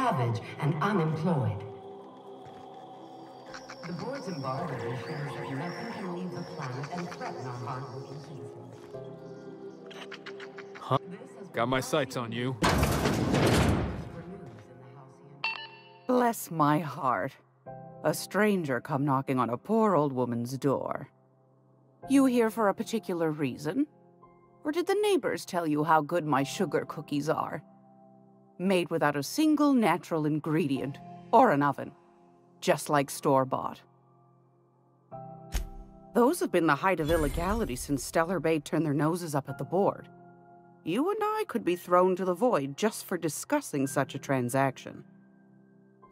savage and unemployed. The board's embargo ensures that nothing can leave the planet and threaten our hardworking citizens. Huh? Got my sights on you. Bless my heart. A stranger come knocking on a poor old woman's door. You here for a particular reason? Or did the neighbors tell you how good my sugar cookies are? Made without a single natural ingredient, or an oven. Just like store-bought. Those have been the height of illegality since Stellar Bay turned their noses up at the board. You and I could be thrown to the void just for discussing such a transaction.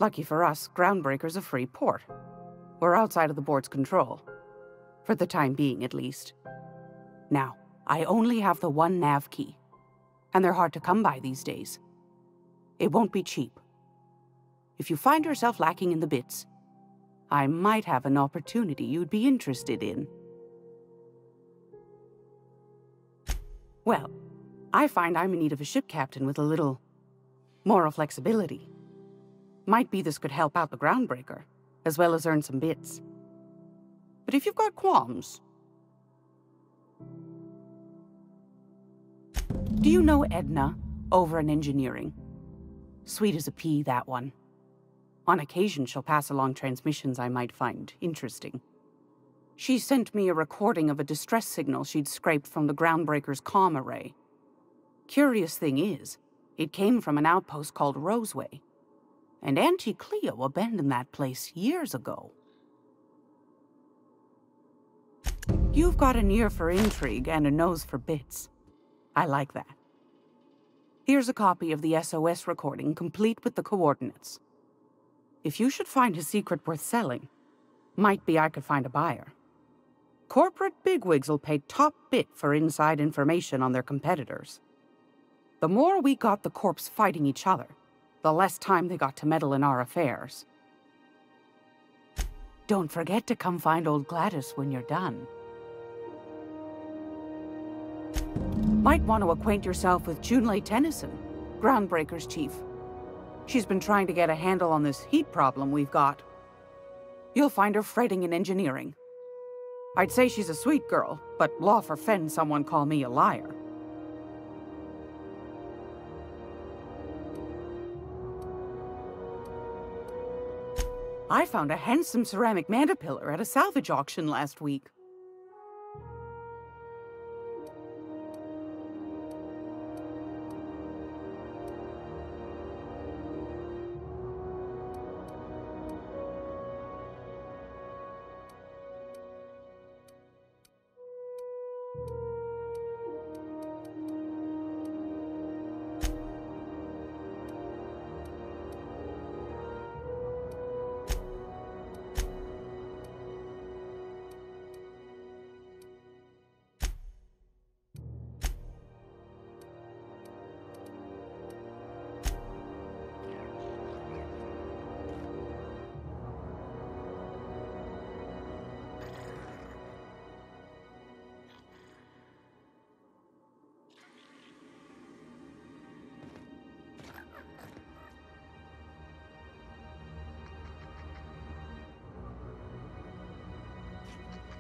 Lucky for us, Groundbreaker's a free port. We're outside of the board's control. For the time being, at least. Now, I only have the one nav key. And they're hard to come by these days. It won't be cheap. If you find yourself lacking in the bits, I might have an opportunity you'd be interested in. Well, I find I'm in need of a ship captain with a little moral flexibility. Might be this could help out the Groundbreaker, as well as earn some bits. But if you've got qualms... Do you know Edna, over in engineering? Sweet as a pea, that one. On occasion, she'll pass along transmissions I might find interesting. She sent me a recording of a distress signal she'd scraped from the Groundbreaker's comm array. Curious thing is, it came from an outpost called Roseway. And Auntie Cleo abandoned that place years ago. You've got an ear for intrigue and a nose for bits. I like that. Here's a copy of the SOS recording, complete with the coordinates. If you should find a secret worth selling, might be I could find a buyer. Corporate bigwigs will pay top bit for inside information on their competitors. The more we got the corps fighting each other, the less time they got to meddle in our affairs. Don't forget to come find old Gladys when you're done. Might want to acquaint yourself with Junlei Tennyson, Groundbreaker's chief. She's been trying to get a handle on this heat problem we've got. You'll find her fretting in engineering. I'd say she's a sweet girl, but law forfend someone call me a liar. I found a handsome ceramic mandapillar at a salvage auction last week.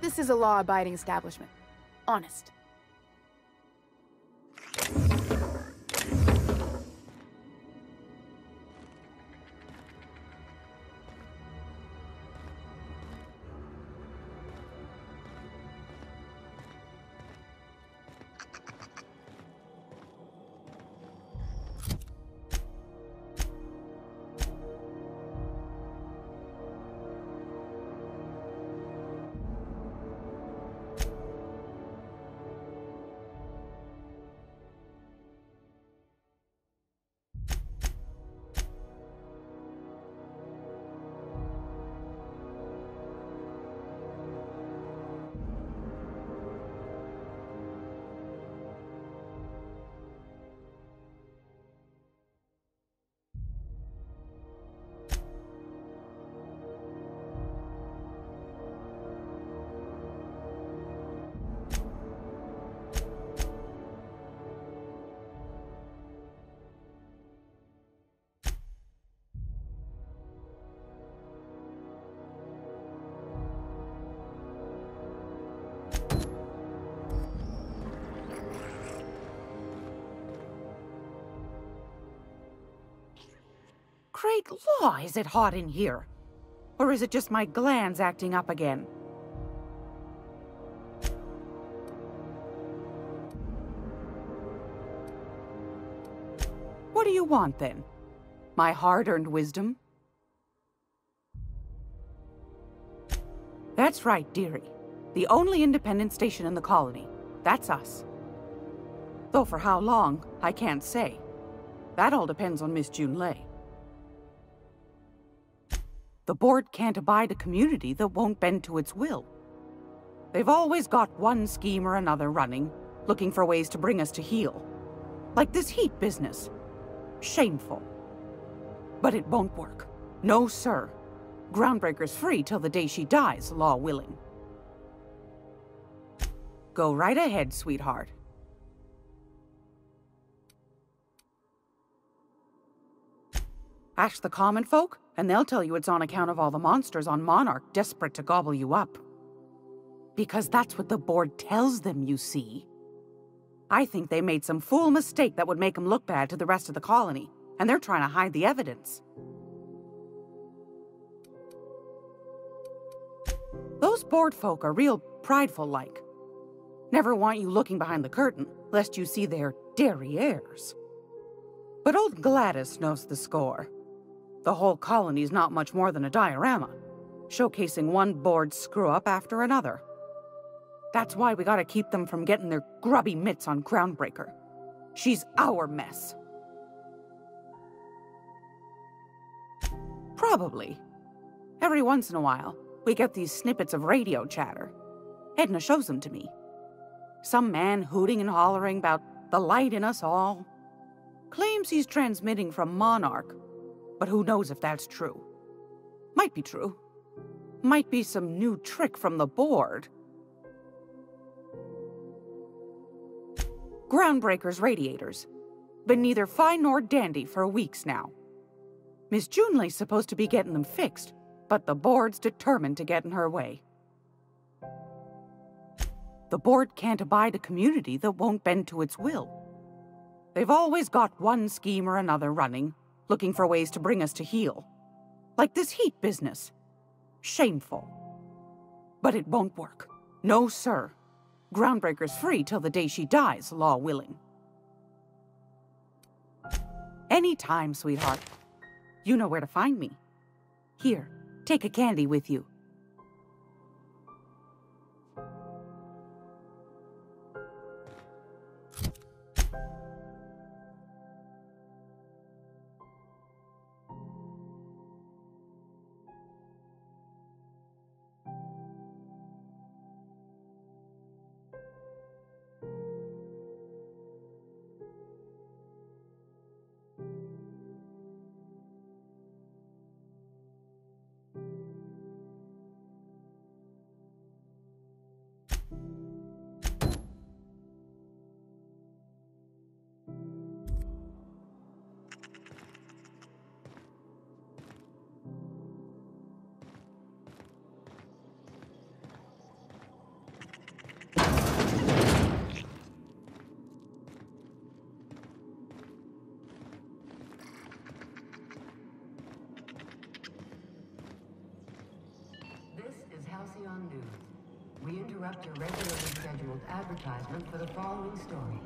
This is a law-abiding establishment. Honest. Great law, is it hot in here? Or is it just my glands acting up again? What do you want, then? My hard-earned wisdom? That's right, dearie. The only independent station in the colony. That's us. Though for how long, I can't say. That all depends on Miss Junlei. The board can't abide a community that won't bend to its will. They've always got one scheme or another running, looking for ways to bring us to heel. Like this heat business. Shameful. But it won't work. No, sir. Groundbreaker's free till the day she dies, law willing. Go right ahead, sweetheart. Ask the common folk, and they'll tell you it's on account of all the monsters on Monarch desperate to gobble you up. Because that's what the board tells them, you see. I think they made some fool mistake that would make them look bad to the rest of the colony, and they're trying to hide the evidence. Those board folk are real prideful-like. Never want you looking behind the curtain, lest you see their derrieres. But old Gladys knows the score. The whole colony's not much more than a diorama, showcasing one board screw-up after another. That's why we gotta keep them from getting their grubby mitts on Groundbreaker. She's our mess. Probably. Every once in a while, we get these snippets of radio chatter. Edna shows them to me. Some man hooting and hollering about the light in us all. Claims he's transmitting from Monarch, but who knows if that's true. Might be true. Might be some new trick from the board. Groundbreaker's radiators. Been neither fine nor dandy for weeks now. Miss Junlei's supposed to be getting them fixed, but the board's determined to get in her way. The board can't abide a community that won't bend to its will. They've always got one scheme or another running, looking for ways to bring us to heel. Like this heat business. Shameful. But it won't work. No, sir. Groundbreaker's free till the day she dies, law willing. Anytime, sweetheart. You know where to find me. Here, take a candy with you. Halcyon News. We interrupt your regularly scheduled advertisement for the following story.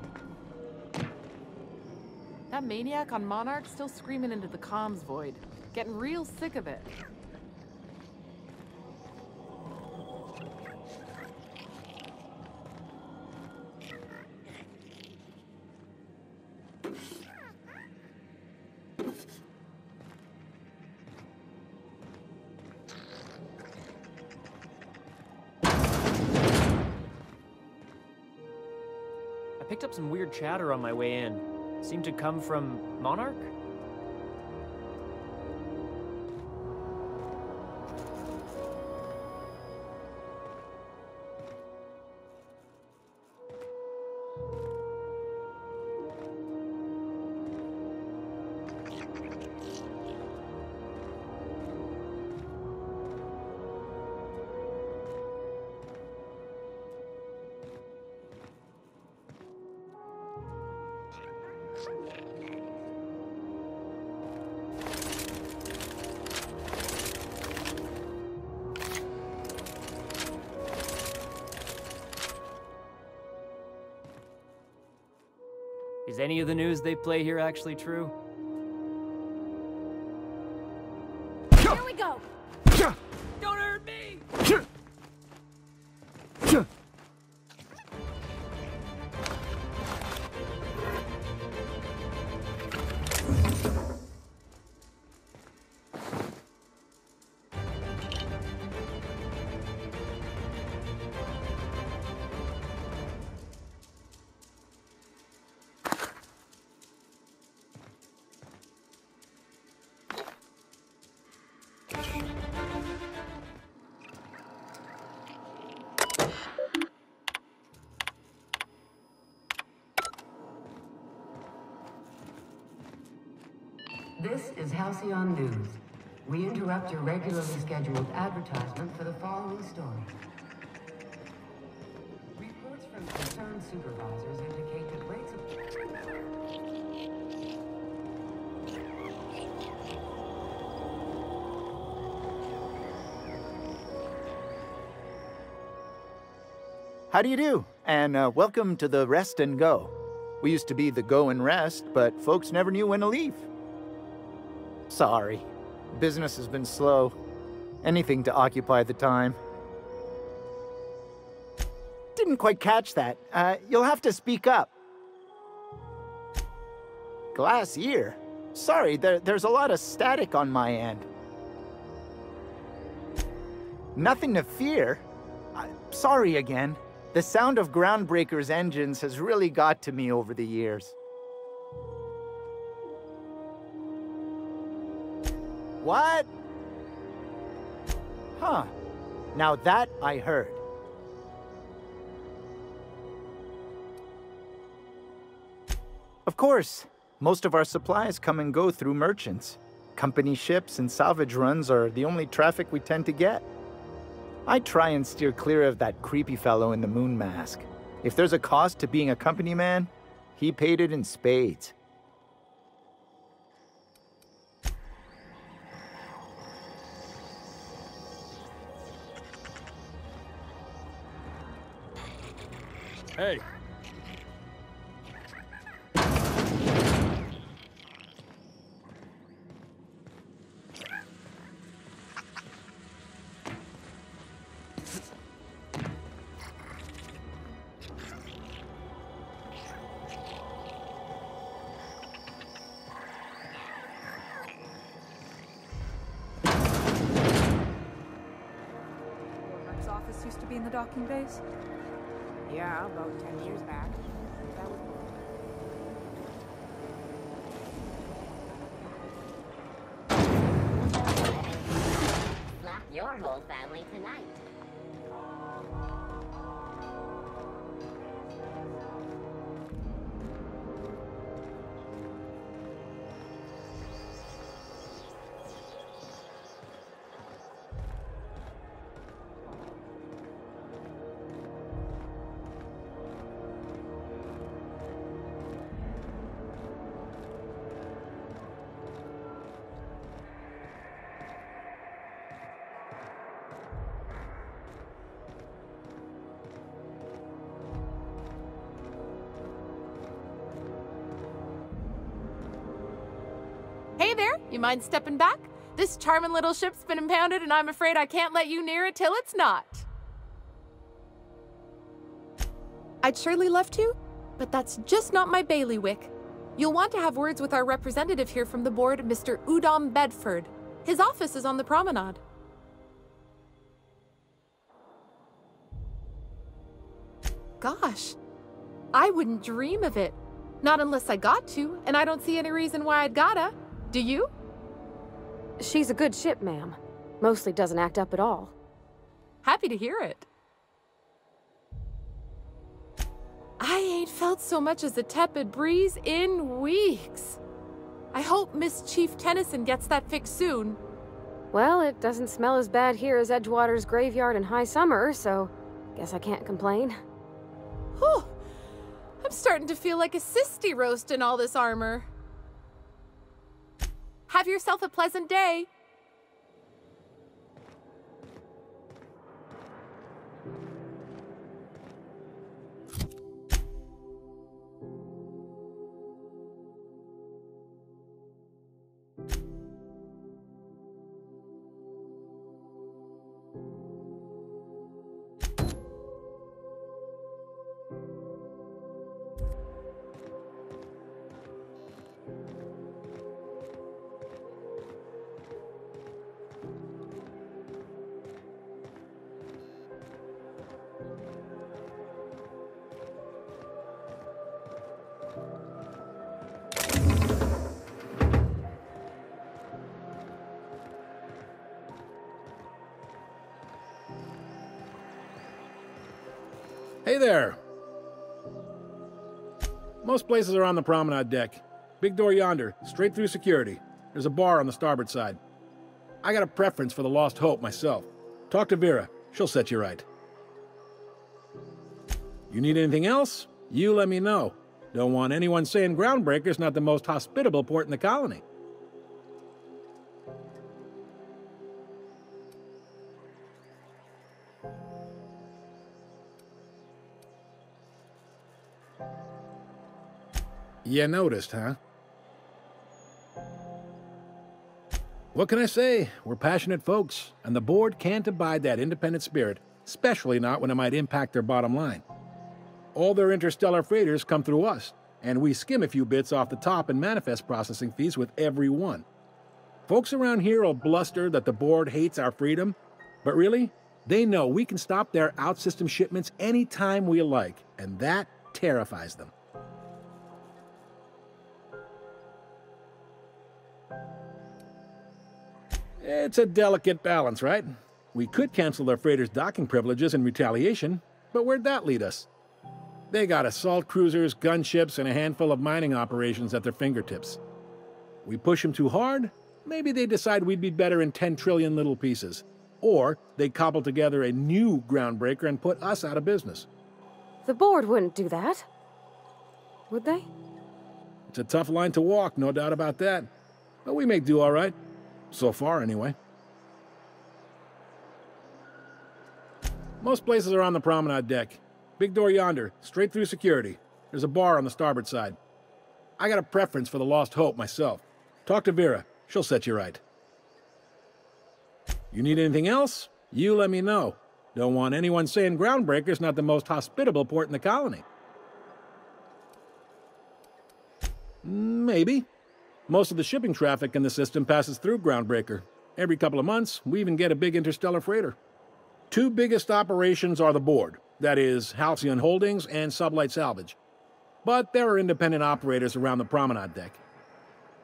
That maniac on Monarch still screaming into the comms void. Getting real sick of it. I picked up some weird chatter on my way in. Seemed to come from Monarch? Is any of the news they play here actually true? Here we go! Don't hurt me! This is Halcyon News. We interrupt your regularly scheduled advertisement for the following story. Reports from concerned supervisors indicate that rates of... How do you do? And welcome to the Rest and Go. We used to be the Go and Rest, but folks never knew when to leave. Sorry. Business has been slow. Anything to occupy the time. Didn't quite catch that. You'll have to speak up. Glass ear? Sorry, there's a lot of static on my end. Nothing to fear. Sorry again. The sound of Groundbreaker's engines has really got to me over the years. What? Huh. Now that I heard. Of course, most of our supplies come and go through merchants. Company ships and salvage runs are the only traffic we tend to get. I try and steer clear of that creepy fellow in the moon mask. If there's a cost to being a company man, he paid it in spades. Hey, Warmark's office used to be in the docking bays? Yeah, about 10 years back. That was... Slap your whole family tonight. Hey there, you mind stepping back? This charming little ship's been impounded and I'm afraid I can't let you near it till it's not. I'd surely love to, but that's just not my bailiwick. You'll want to have words with our representative here from the board, Mr. Udom Bedford. His office is on the promenade. Gosh, I wouldn't dream of it. Not unless I got to, and I don't see any reason why I'd gotta. Do you? She's a good ship, ma'am. Mostly doesn't act up at all. Happy to hear it. I ain't felt so much as a tepid breeze in weeks. I hope Miss Chief Tennyson gets that fixed soon. Well, it doesn't smell as bad here as Edgewater's graveyard in high summer, so guess I can't complain. Whew. I'm starting to feel like a sisty roast in all this armor. Have yourself a pleasant day. Hey there. Most places are on the promenade deck. Big door yonder, straight through security. There's a bar on the starboard side. I got a preference for the Lost Hope myself. Talk to Vera. She'll set you right. You need anything else? You let me know. Don't want anyone saying Groundbreaker's not the most hospitable port in the colony. You noticed, huh? What can I say? We're passionate folks, and the board can't abide that independent spirit, especially not when it might impact their bottom line. All their interstellar freighters come through us, and we skim a few bits off the top in manifest processing fees with every one. Folks around here will bluster that the board hates our freedom, but really, they know we can stop their out-system shipments anytime we like, and that terrifies them. It's a delicate balance, right? We could cancel their freighters' docking privileges in retaliation, but where'd that lead us? They got assault cruisers, gunships, and a handful of mining operations at their fingertips. We push them too hard, maybe they decide we'd be better in 10 trillion little pieces. Or they cobble together a new Groundbreaker and put us out of business. The board wouldn't do that. Would they? It's a tough line to walk, no doubt about that. But we may do all right. So far, anyway. Most places are on the promenade deck. Big door yonder, straight through security. There's a bar on the starboard side. I got a preference for the Lost Hope myself. Talk to Vera. She'll set you right. You need anything else? You let me know. Don't want anyone saying Groundbreaker's not the most hospitable port in the colony. Maybe. Most of the shipping traffic in the system passes through Groundbreaker. Every couple of months, we even get a big interstellar freighter. Two biggest operations are the board, that is, Halcyon Holdings and Sublight Salvage. But there are independent operators around the promenade deck.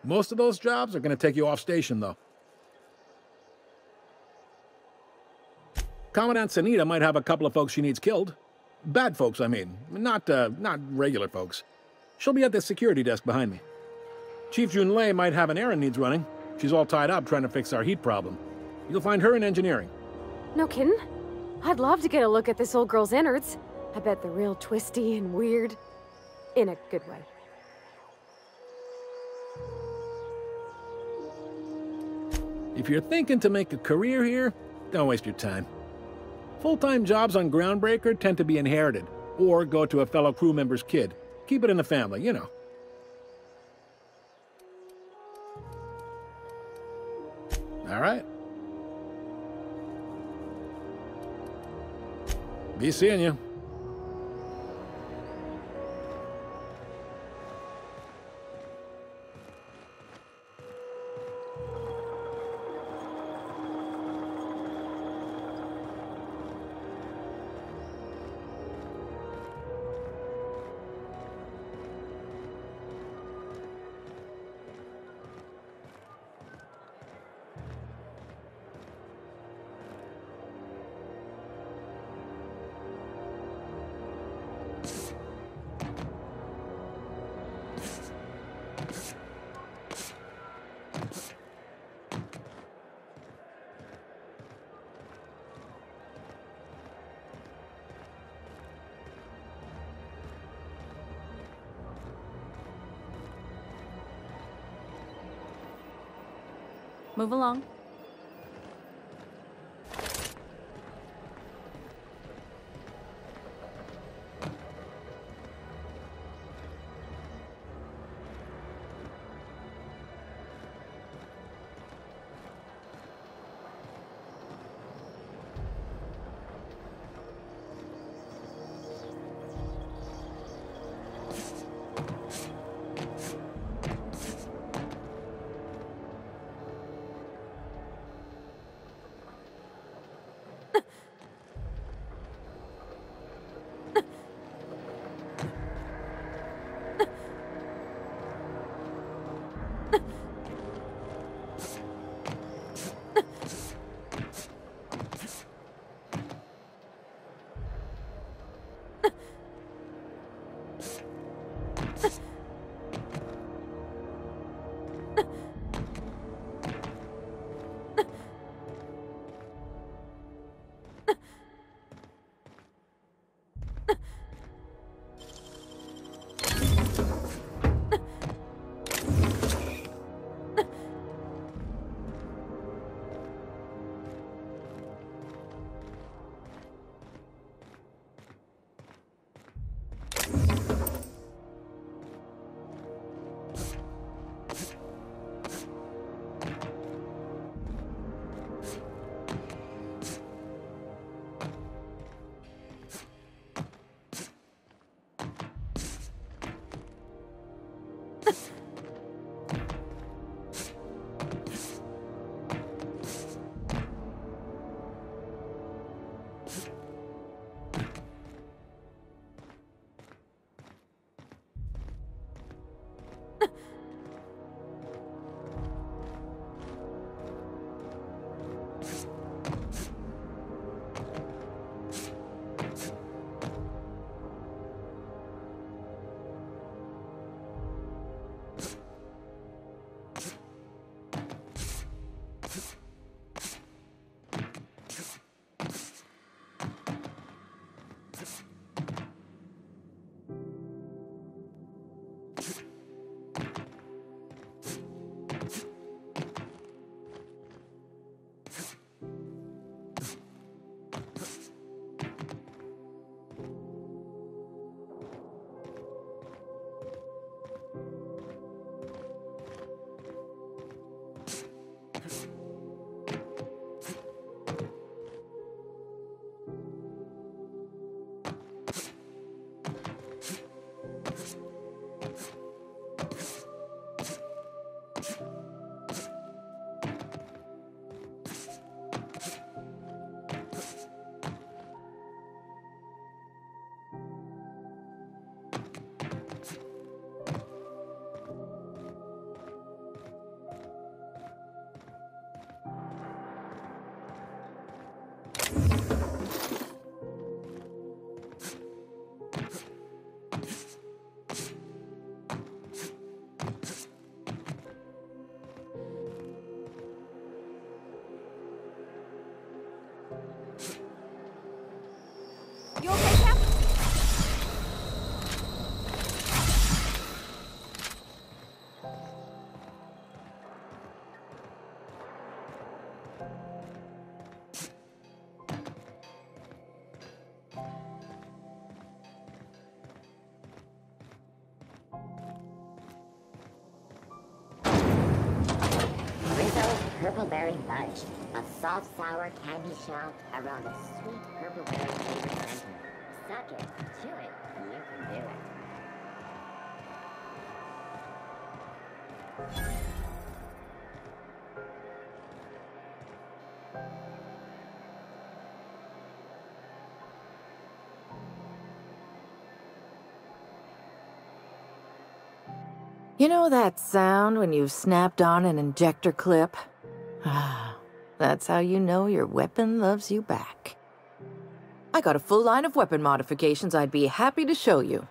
Most of those jobs are going to take you off station, though. Commandant Sanita might have a couple of folks she needs killed. Bad folks, I mean. Not regular folks. She'll be at the security desk behind me. Chief Junlei might have an errand needs running. She's all tied up trying to fix our heat problem. You'll find her in engineering. No kidding? I'd love to get a look at this old girl's innards. I bet they're real twisty and weird. In a good way. If you're thinking to make a career here, don't waste your time. Full-time jobs on Groundbreaker tend to be inherited, or go to a fellow crew member's kid. Keep it in the family, you know. All right. Be seeing you. Move along. You okay, Cap? Rizzo's Purpleberry Fudge. A soft, sour candy shell around a sweet purpleberry flavored center. Suck it, chew it, you can do it. You know that sound when you've snapped on an injector clip? That's how you know your weapon loves you back. I got a full line of weapon modifications I'd be happy to show you.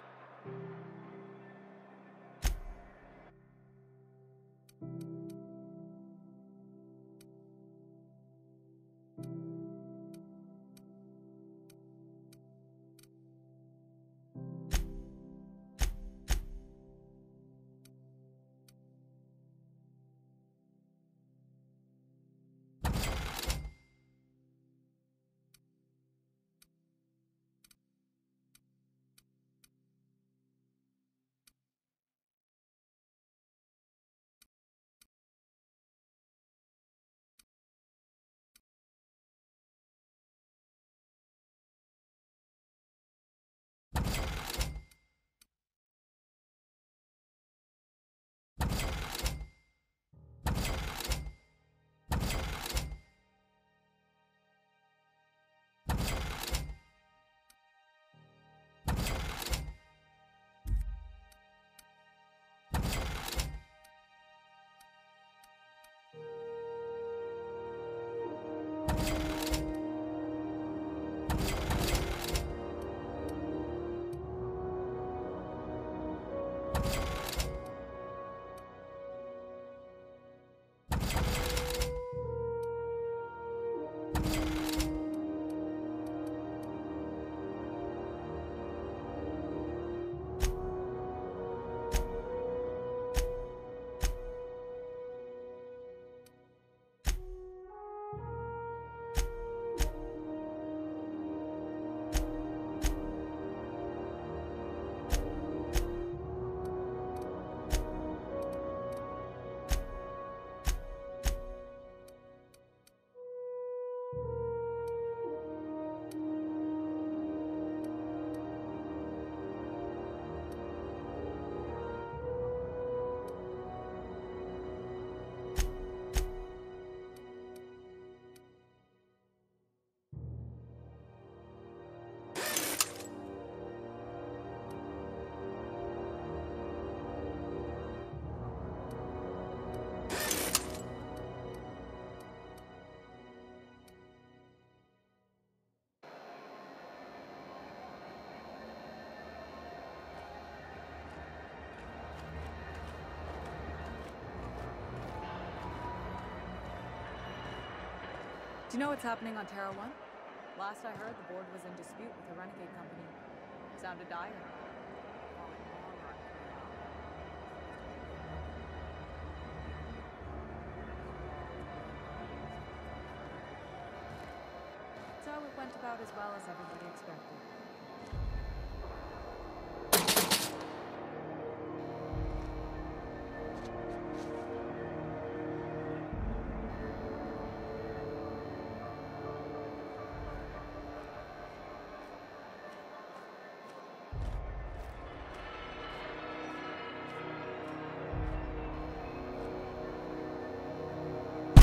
Do you know what's happening on Terra 1? Last I heard, the board was in dispute with the Renegade Company. Sounded dire. So it went about as well as everybody expected.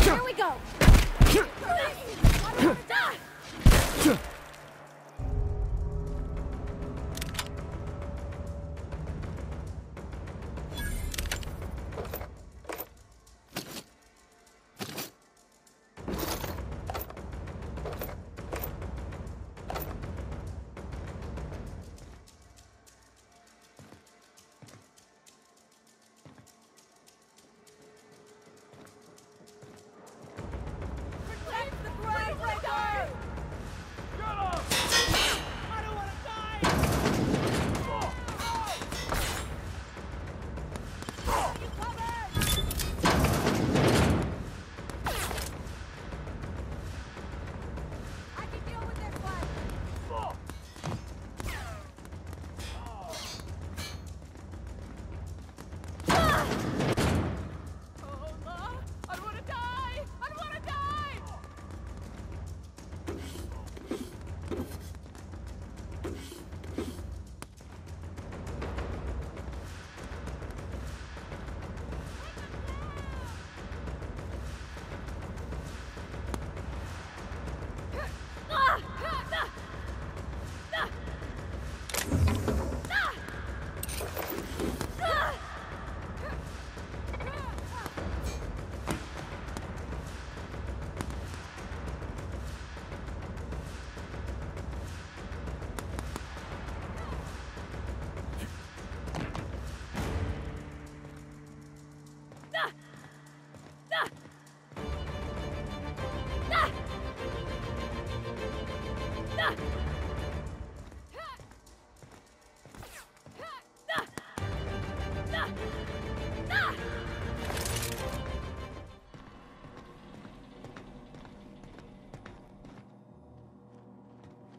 Here we go! Protect the Graybreaker!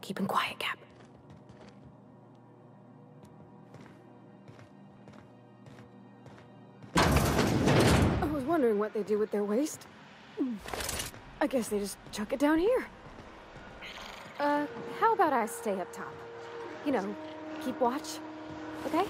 Keep him quiet, Cap. I was wondering what they do with their waste. I guess they just chuck it down here. How about I stay up top? You know, keep watch, okay?